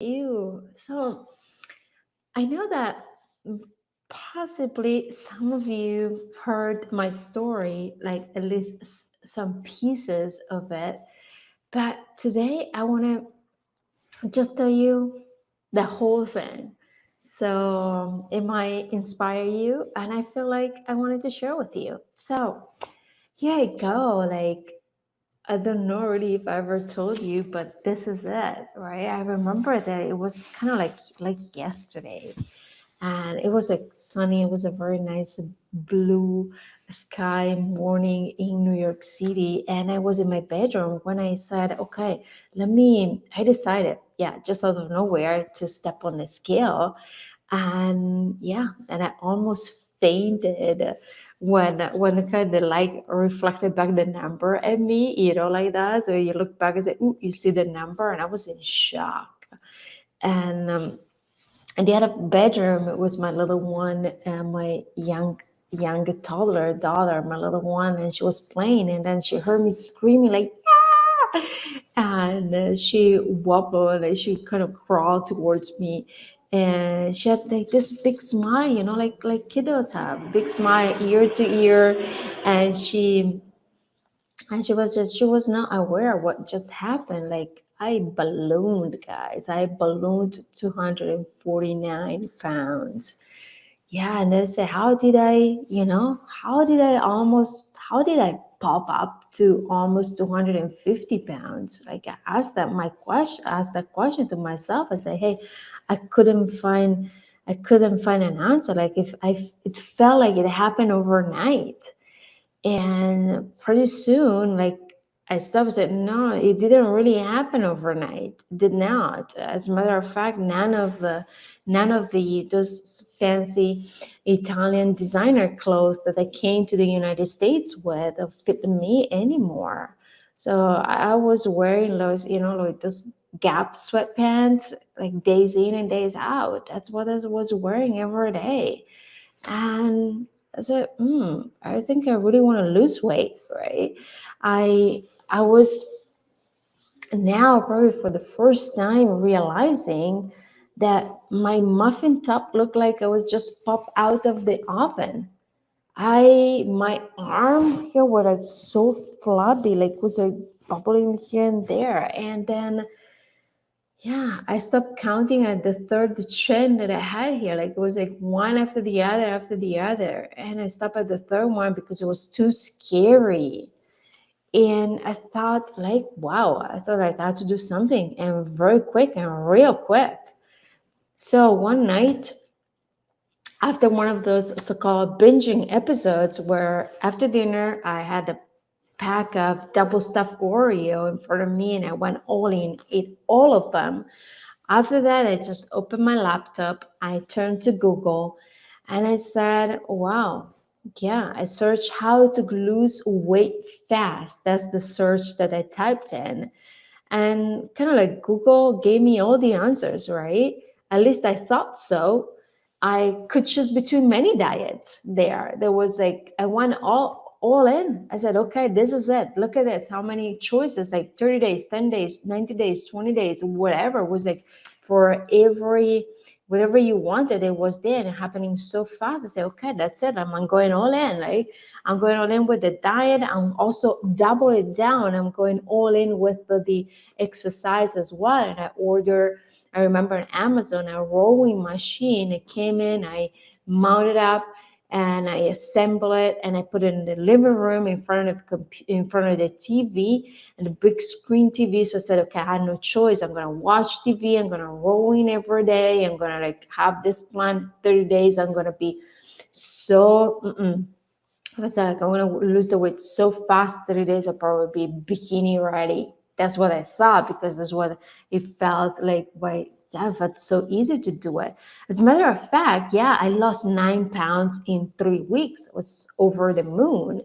You. So I know that possibly some of you heard my story, like at least some pieces of it. But today I want to just tell you the whole thing. So it might inspire you, and I feel like I wanted to share with you. So here I go. Like, I don't know really if I ever told you, but this is it, right? I remember that it was kind of like yesterday, and it was like sunny. It was a very nice blue sky morning in New York City, and I was in my bedroom when I said, "Okay, let me." I decided, yeah, just out of nowhere, to step on the scale, and yeah, and I almost fainted when kind of the light reflected back the number at me, like that. So you look back and say, "Ooh," you see the number, and I was in shock. And the other bedroom, it was my little one and my young toddler daughter, my little one, and she was playing, and then she heard me screaming like, "Ah!" And she wobbled and she kind of crawled towards me, and she had like this big smile, like kiddos have, big smile ear to ear, and she was not aware of what just happened. Like, I ballooned, guys. I ballooned 249 pounds. Yeah, and they say, how did I pop up to almost 250 pounds? Like, asked that question to myself. I say, hey, I couldn't find, I couldn't find an answer. Like, it felt like it happened overnight. And pretty soon, like, I stopped and said, no, it didn't really happen overnight. It did not. As a matter of fact, none of the those fancy Italian designer clothes that I came to the United States with fit me anymore. So I was wearing like those Gap sweatpants, like days in and days out. That's what I was wearing every day. And I said, I think I really want to lose weight, right? I was now probably for the first time realizing that my muffin top looked like I was just popped out of the oven. My arm here was like so flabby, like was like bubbling here and there. And then yeah, I stopped counting at the third chin that I had here. Like it was like one after the other. And I stopped at the third one because it was too scary. And I thought, like, wow, I thought I had to do something and very quick and real quick. So one night, after one of those so-called binging episodes where after dinner I had a pack of double stuffed Oreo in front of me and I went all in, ate all of them. After that, I just opened my laptop, I turned to Google, and I said, wow, yeah, I searched how to lose weight fast. That's the search that I typed in. And kind of like Google gave me all the answers, right? At least I thought so. I could choose between many diets there. There was like, I went all in. I said, okay, this is it. Look at this. How many choices? Like 30 days, 10 days, 90 days, 20 days, whatever. It was like for every whatever you wanted, it was there and happening so fast. I said, okay, that's it. I'm going all in. Like I'm going all in with the diet. I'm also double it down. I'm going all in with the exercise as well. And I remember on Amazon, a rowing machine. It came in, I mounted up and I assembled it and I put it in the living room in front of the TV and the big screen TV. So I said, okay, I had no choice. I'm gonna watch TV. I'm gonna row in every day. I'm gonna like have this plan 30 days. I'm gonna be so. I said, like, I want to lose the weight so fast, 30 days, I'll probably be bikini ready. That's what I thought because that's what it felt like. Why, yeah, it felt so easy to do it. As a matter of fact, yeah, I lost 9 pounds in 3 weeks. It was over the moon.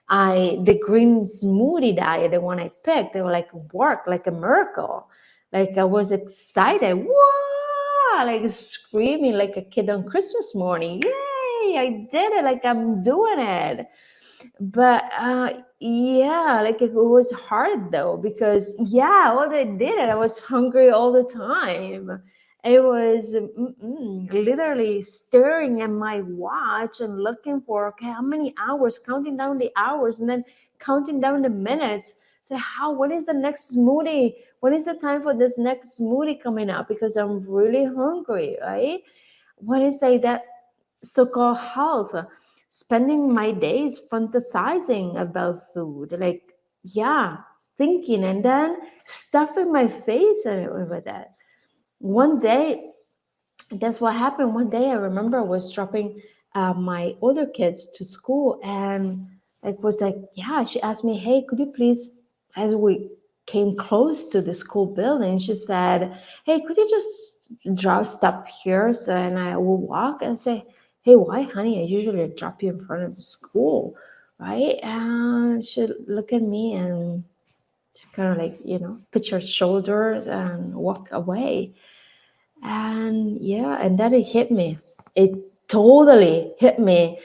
The green smoothie diet, the one I picked, they were like work, like a miracle. Like I was excited, wow, like screaming like a kid on Christmas morning. Yay, I did it, like I'm doing it. But yeah, like it was hard though, because yeah, what I did, I was hungry all the time. It was literally staring at my watch and looking for, okay, how many hours, counting down the hours and then counting down the minutes. So how, when is the next smoothie? When is the time for this next smoothie coming up? Because I'm really hungry, right? What is that so-called health? Spending my days fantasizing about food, like, yeah, thinking and then stuffing my face over that. One day, that's what happened. One day I remember I was dropping my older kids to school, and it was like, yeah, she asked me, hey, could you please, as we came close to the school building, she said, hey, could you just stop here, so and I will walk and say, hey, why, honey, I usually drop you in front of the school, right? And she looked at me and she kind of like, put her shoulders and walk away. And yeah, and then it hit me. It totally hit me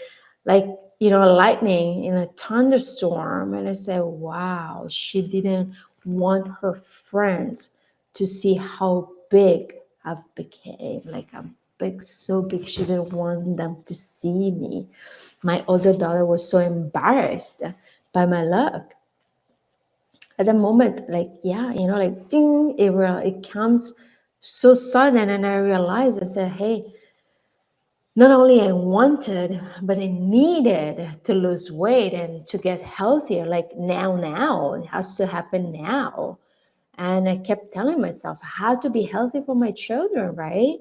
like, lightning in a thunderstorm. And I said, wow, she didn't want her friends to see how big I've became. Like I'm big, so big. She didn't want them to see me. My older daughter was so embarrassed by my look. At the moment, like, yeah, like ding, it comes so sudden, and I realized, I said, hey, not only I wanted, but I needed to lose weight and to get healthier, like now. It has to happen now. And I kept telling myself I had to be healthy for my children, right?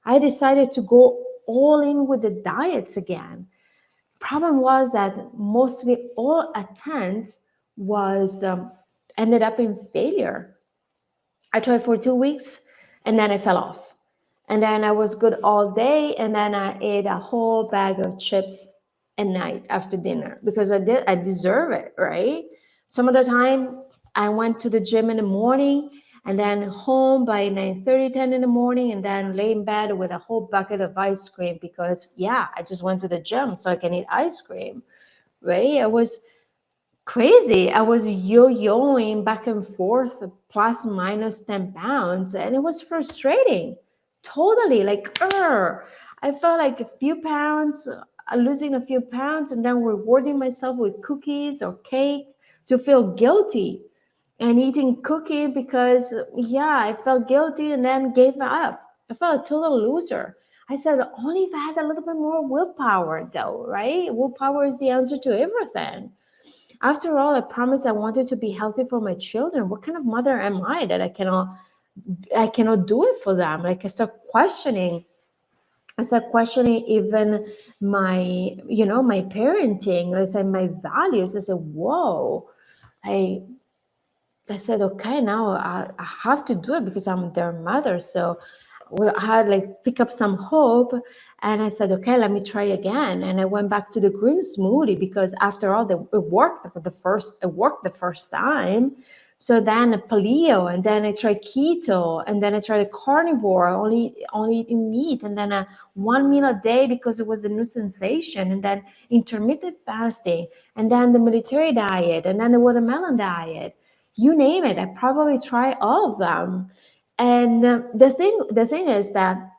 I decided to go all in with the diets again. Problem was that mostly all attempts was ended up in failure. I tried for 2 weeks and then I fell off. And then I was good all day, and then I ate a whole bag of chips at night after dinner because I deserve it, right? Some of the time I went to the gym in the morning and then home by 9:30, 10 in the morning, and then lay in bed with a whole bucket of ice cream because yeah, I just went to the gym so I can eat ice cream, right? I was crazy. I was yo-yoing back and forth, plus minus 10 pounds, and it was frustrating. Totally, like, I felt like a few pounds, losing a few pounds, and then rewarding myself with cookies or cake to feel guilty, and eating cookie because, yeah, I felt guilty and then gave up. I felt a total loser. I said, only if I had a little bit more willpower, though, right? Willpower is the answer to everything. After all, I promised I wanted to be healthy for my children. What kind of mother am I that I cannot do it for them? Like I started questioning even my parenting. I said my values. I said, whoa. I I said, okay, now I have to do it because I'm their mother. So I had like pick up some hope, and I said, okay, let me try again. And I went back to the green smoothie because after all, it worked the first time. So then paleo, and then I tried keto, and then I tried a carnivore, only eating meat, and then a one meal a day because it was a new sensation, and then intermittent fasting, and then the military diet, and then the watermelon diet. You name it, I probably try all of them. And the thing is that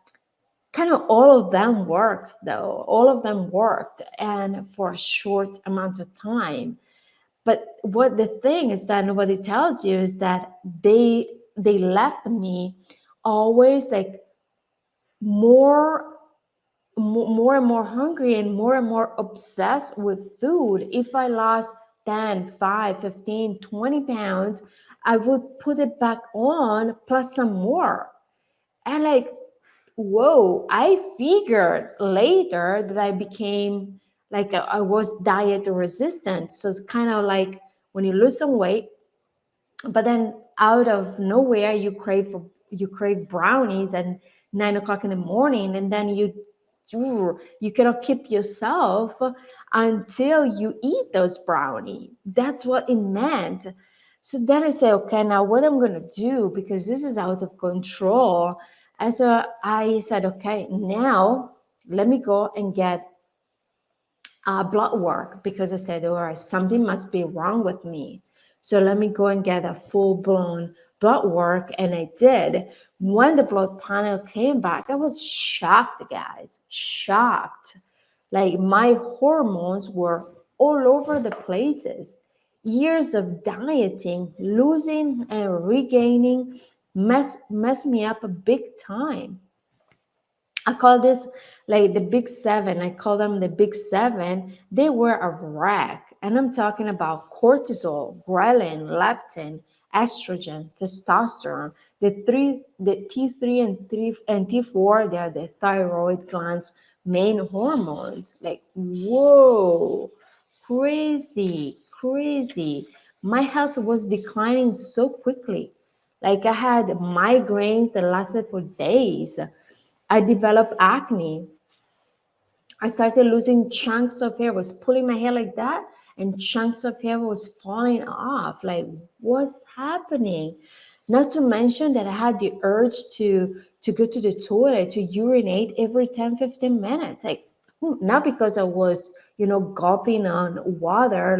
kind of all of them works, though. All of them worked, and for a short amount of time. But what the thing is that nobody tells you is that they left me always like more more and more hungry and more obsessed with food. If I lost 10, 5, 15, 20 pounds, I would put it back on plus some more. And like, whoa, I figured later that I became like I was diet resistant. So it's kind of like when you lose some weight, but then out of nowhere you crave brownies at 9 o'clock in the morning, and then you cannot keep yourself until you eat those brownie. That's what it meant. So then I say, okay, now what I'm gonna do, because this is out of control. And so I said, okay, now let me go and get blood work because I said, all right, something must be wrong with me. So let me go and get a full blown blood work. And I did. When the blood panel came back, I was shocked, guys, shocked. Like my hormones were all over the places. Years of dieting, losing and regaining messed me up a big time. I call this like the big seven. I call them the big seven. They were a wreck. And I'm talking about cortisol, ghrelin, leptin, estrogen, testosterone. The T3 and T4, they are the thyroid glands main hormones. Like, whoa, crazy, crazy. My health was declining so quickly. Like I had migraines that lasted for days. I developed acne. I started losing chunks of hair, was pulling my hair like that, and chunks of hair was falling off. Like, what's happening? Not to mention that I had the urge to go to the toilet, to urinate every 10, 15 minutes. Like, not because I was, gulping on water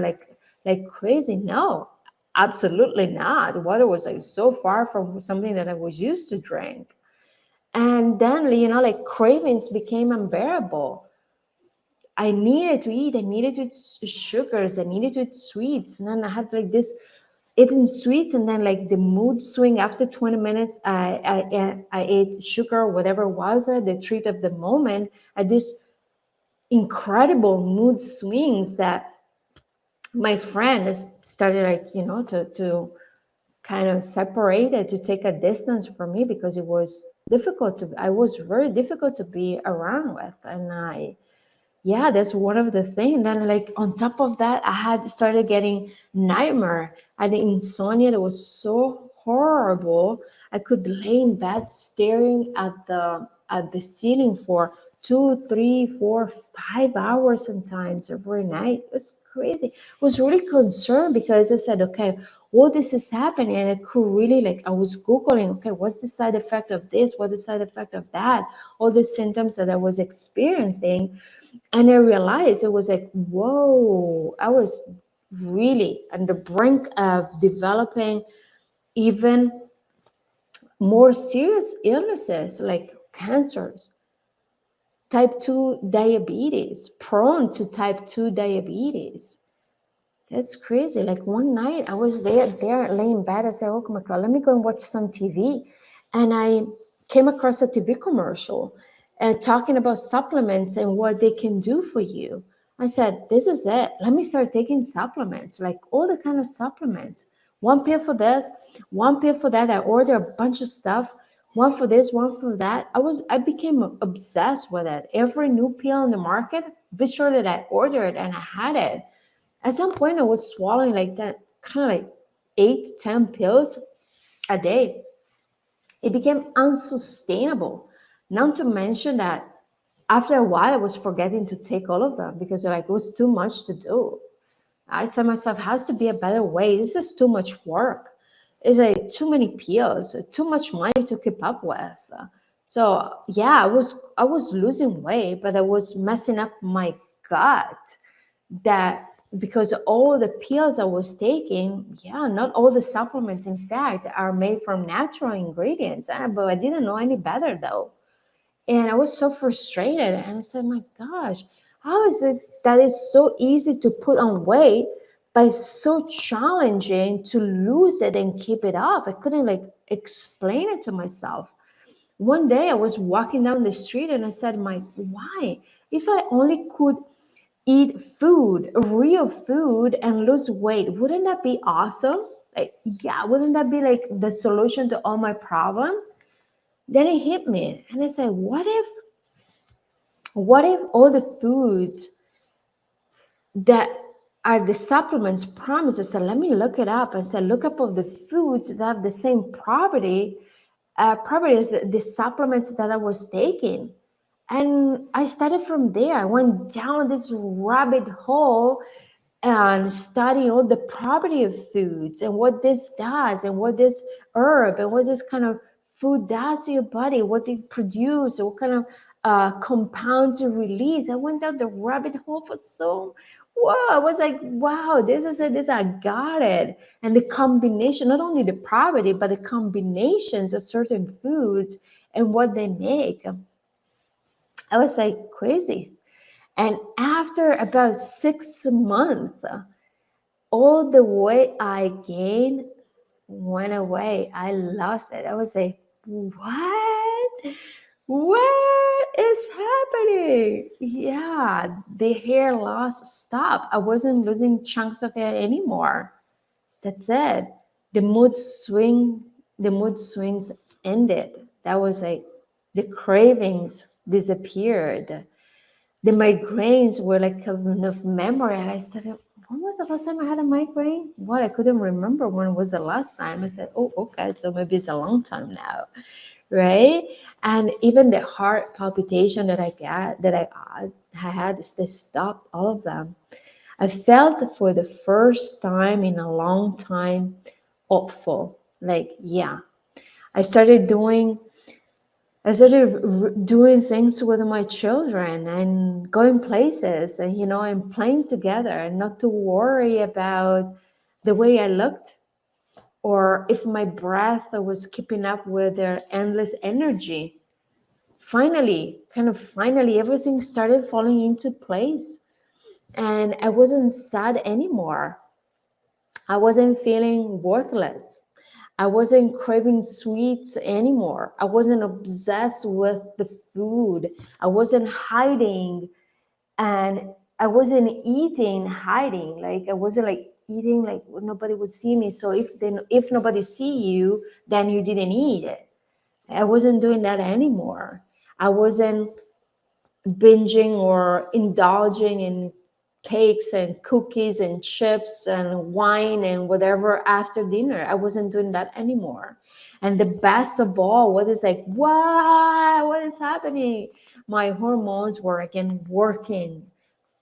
like crazy. No, absolutely not. The water was like so far from something that I was used to drink. And then, like cravings became unbearable. I needed to eat. I needed to eat sugars. I needed to eat sweets. And then I had like this eating sweets, and then like the mood swing after 20 minutes. I ate sugar, whatever it was, the treat of the moment. At this incredible mood swings that my friend has started like to kind of separated, to take a distance from me, because it was I was very difficult to be around with. And yeah, that's one of the things. Then like on top of that, I had started getting nightmare. I had insomnia that was so horrible. I could lay in bed staring at the ceiling for 2, 3, 4, 5 hours sometimes every night. It was crazy. I was really concerned because I said, okay, all this is happening, and I could really like I was Googling, okay, what's the side effect of this? What's the side effect of that? All the symptoms that I was experiencing. And I realized it was like, whoa, I was really on the brink of developing even more serious illnesses like cancers, type 2 diabetes, prone to type 2 diabetes. That's crazy. Like one night I was there laying in bed. I said, oh my God, let me go and watch some TV. And I came across a TV commercial and talking about supplements and what they can do for you. I said, this is it. Let me start taking supplements, like all the kind of supplements. One pill for this, one pill for that. I ordered a bunch of stuff, one for this, one for that. I became obsessed with it. Every new pill on the market, be sure that I ordered and I had it. At some point, I was swallowing like that, kind of like 8, 10 pills a day. It became unsustainable. Not to mention that after a while, I was forgetting to take all of them because like it was too much to do. I said myself, has to be a better way. This is too much work. It's like too many pills, too much money to keep up with. So yeah, I was losing weight, but I was messing up my gut. That because all the pills I was taking, yeah, not all the supplements, in fact, are made from natural ingredients. But I didn't know any better though. And I was so frustrated. And I said, my gosh, how is it that it's so easy to put on weight, but it's so challenging to lose it and keep it off? I couldn't like explain it to myself. One day I was walking down the street and I said, my, why? If I only could eat food, real food, and lose weight, wouldn't that be awesome? Like, yeah, wouldn't that be like the solution to all my problem? Then it hit me, and I said, what if all the foods that are the supplements promises? So let me look it up and say, look up all the foods that have the same properties, the supplements that I was taking. And I started from there. I went down this rabbit hole and studying all the property of foods and what this does and what this herb and what this kind of food does to your body, what it produces, what kind of compounds release. I went down the rabbit hole for so, whoa, I was like, wow, this is it, this, I got it. And the combination, not only the property, but the combinations of certain foods and what they make, I was like crazy. And after about 6 months, all the weight I gained went away. I lost it. I was like, what? What is happening? Yeah, the hair loss stopped. I wasn't losing chunks of hair anymore. That's it. The mood swing, the mood swings ended. That was like the cravings disappeared. The migraines were like kind of memory. And I started, when was the last time I had a migraine? What, I couldn't remember when was the last time. I said, oh, okay, so maybe it's a long time now, right? And even the heart palpitation that I got, that I had, they stopped, all of them. I felt for the first time in a long time hopeful. Like, yeah, I started doing doing things with my children and going places and, and playing together and not to worry about the way I looked or if my breath was keeping up with their endless energy. Finally, everything started falling into place. And I wasn't sad anymore. I wasn't feeling worthless. I wasn't craving sweets anymore. I wasn't obsessed with the food. I wasn't hiding and I wasn't eating hiding. Like I wasn't like eating like nobody would see me. So if nobody see you, then you didn't eat it. I wasn't doing that anymore. I wasn't binging or indulging in cakes and cookies and chips and wine and whatever after dinner. I wasn't doing that anymore. And the best of all, what is like, wow, what is happening? My hormones were again working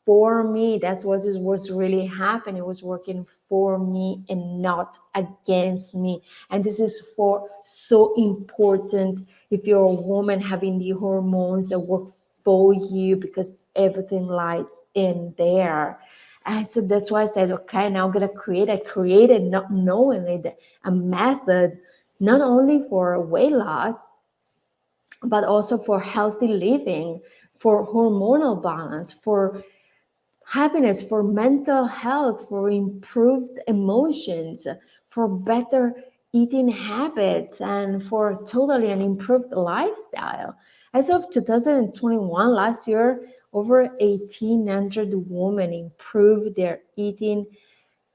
for me. That's what was really happening. It was working for me and not against me. And this is for so important if you're a woman having the hormones that work for you, because everything lies in there. And so that's why I said, okay, now I'm gonna create. I created, not knowingly, a method not only for weight loss, but also for healthy living, for hormonal balance, for happiness, for mental health, for improved emotions, for better eating habits, and for totally an improved lifestyle. As of 2021, last year, over 1,800 women improved their eating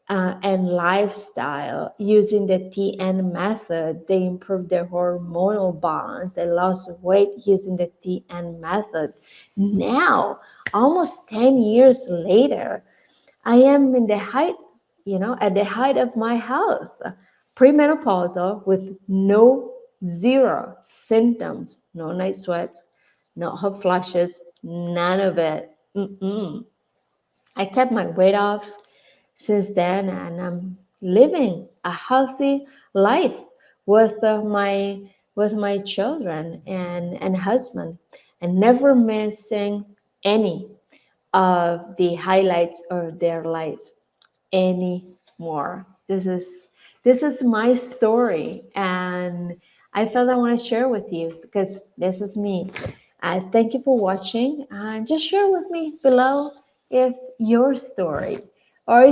and lifestyle using the TN method. They improved their hormonal balance. They lost weight using the TN method. Now, almost 10 years later, I am in the height, at the height of my health, premenopausal with no zero symptoms, no night sweats, no hot flushes, none of it. I kept my weight off since then, and I'm living a healthy life with my children and husband, and never missing any of the highlights of their lives anymore. This is my story, and I felt I want to share with you because this is me. Thank you for watching, and just share with me below if your story, or if